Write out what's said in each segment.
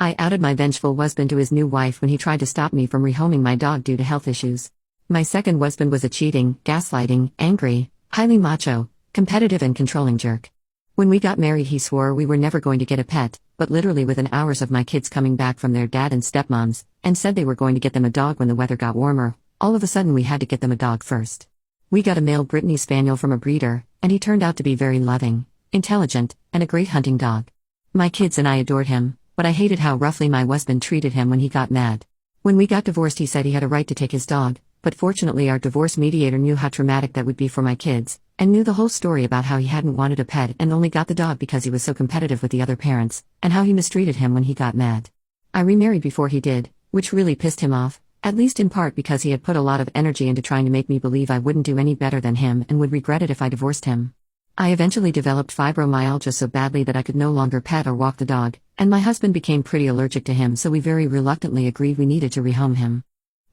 I outed my vengeful husband to his new wife when he tried to stop me from rehoming my dog due to health issues. My second husband was a cheating, gaslighting, angry, highly macho, competitive and controlling jerk. When we got married he swore we were never going to get a pet, but literally within hours of my kids coming back from their dad and stepmoms, and said they were going to get them a dog when the weather got warmer, all of a sudden we had to get them a dog first. We got a male Brittany Spaniel from a breeder, and he turned out to be very loving, intelligent, and a great hunting dog. My kids and I adored him, but I hated how roughly my husband treated him when he got mad. When we got divorced he said he had a right to take his dog, but fortunately our divorce mediator knew how traumatic that would be for my kids, and knew the whole story about how he hadn't wanted a pet and only got the dog because he was so competitive with the other parents, and how he mistreated him when he got mad. I remarried before he did, which really pissed him off, at least in part because he had put a lot of energy into trying to make me believe I wouldn't do any better than him and would regret it if I divorced him. I eventually developed fibromyalgia so badly that I could no longer pet or walk the dog, and my husband became pretty allergic to him, so we very reluctantly agreed we needed to rehome him.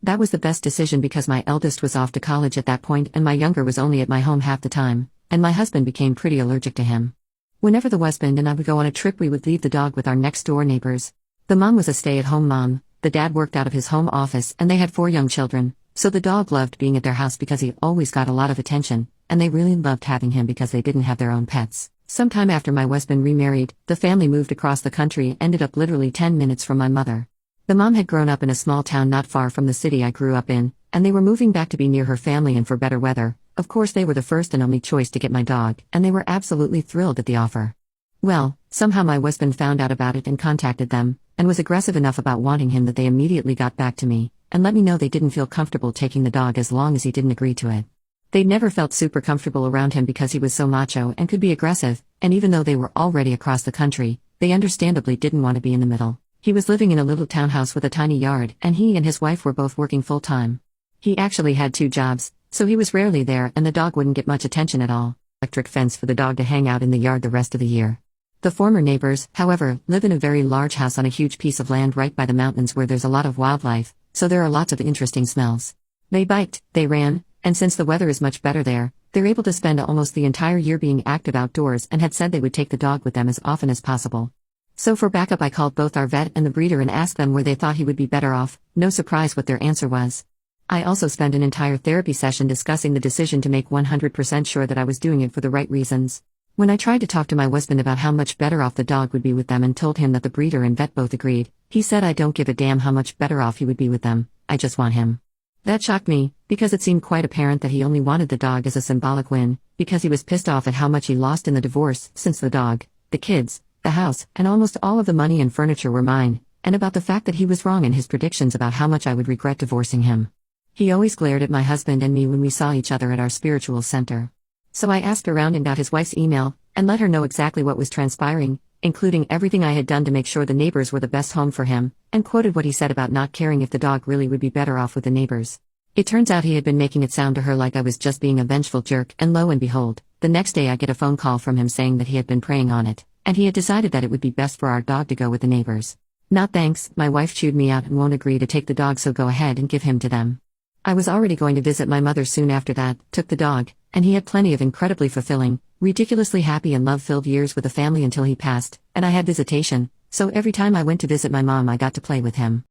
That was the best decision because my eldest was off to college at that point and my younger was only at my home half the time, and my husband became pretty allergic to him. Whenever the husband and I would go on a trip we would leave the dog with our next door neighbors. The mom was a stay-at-home mom, the dad worked out of his home office and they had 4 young children, so the dog loved being at their house because he always got a lot of attention, and they really loved having him because they didn't have their own pets. Sometime after my husband remarried, the family moved across the country and ended up literally 10 minutes from my mother. The mom had grown up in a small town not far from the city I grew up in, and they were moving back to be near her family and for better weather. Of course they were the first and only choice to get my dog, and they were absolutely thrilled at the offer. Well, somehow my husband found out about it and contacted them, and was aggressive enough about wanting him that they immediately got back to me, and let me know they didn't feel comfortable taking the dog as long as he didn't agree to it. They'd never felt super comfortable around him because he was so macho and could be aggressive, and even though they were already across the country, they understandably didn't want to be in the middle. He was living in a little townhouse with a tiny yard, and he and his wife were both working full-time. He actually had 2 jobs, so he was rarely there and the dog wouldn't get much attention at all. Electric fence for the dog to hang out in the yard the rest of the year. The former neighbors, however, live in a very large house on a huge piece of land right by the mountains where there's a lot of wildlife, so there are lots of interesting smells. They biked, they ran, and since the weather is much better there, they're able to spend almost the entire year being active outdoors and had said they would take the dog with them as often as possible. So for backup I called both our vet and the breeder and asked them where they thought he would be better off. No surprise what their answer was. I also spent an entire therapy session discussing the decision to make 100% sure that I was doing it for the right reasons. When I tried to talk to my husband about how much better off the dog would be with them and told him that the breeder and vet both agreed, he said I don't give a damn how much better off he would be with them, I just want him. That shocked me, because it seemed quite apparent that he only wanted the dog as a symbolic win, because he was pissed off at how much he lost in the divorce since the dog, the kids, the house, and almost all of the money and furniture were mine, and about the fact that he was wrong in his predictions about how much I would regret divorcing him. He always glared at my husband and me when we saw each other at our spiritual center. So I asked around and got his wife's email, and let her know exactly what was transpiring, including everything I had done to make sure the neighbors were the best home for him, and quoted what he said about not caring if the dog really would be better off with the neighbors. It turns out he had been making it sound to her like I was just being a vengeful jerk, and lo and behold, the next day I get a phone call from him saying that he had been praying on it, and he had decided that it would be best for our dog to go with the neighbors. Not thanks, my wife chewed me out and won't agree to take the dog, so go ahead and give him to them. I was already going to visit my mother soon after that, took the dog, and he had plenty of incredibly fulfilling, ridiculously happy and love-filled years with the family until he passed, and I had visitation, so every time I went to visit my mom I got to play with him.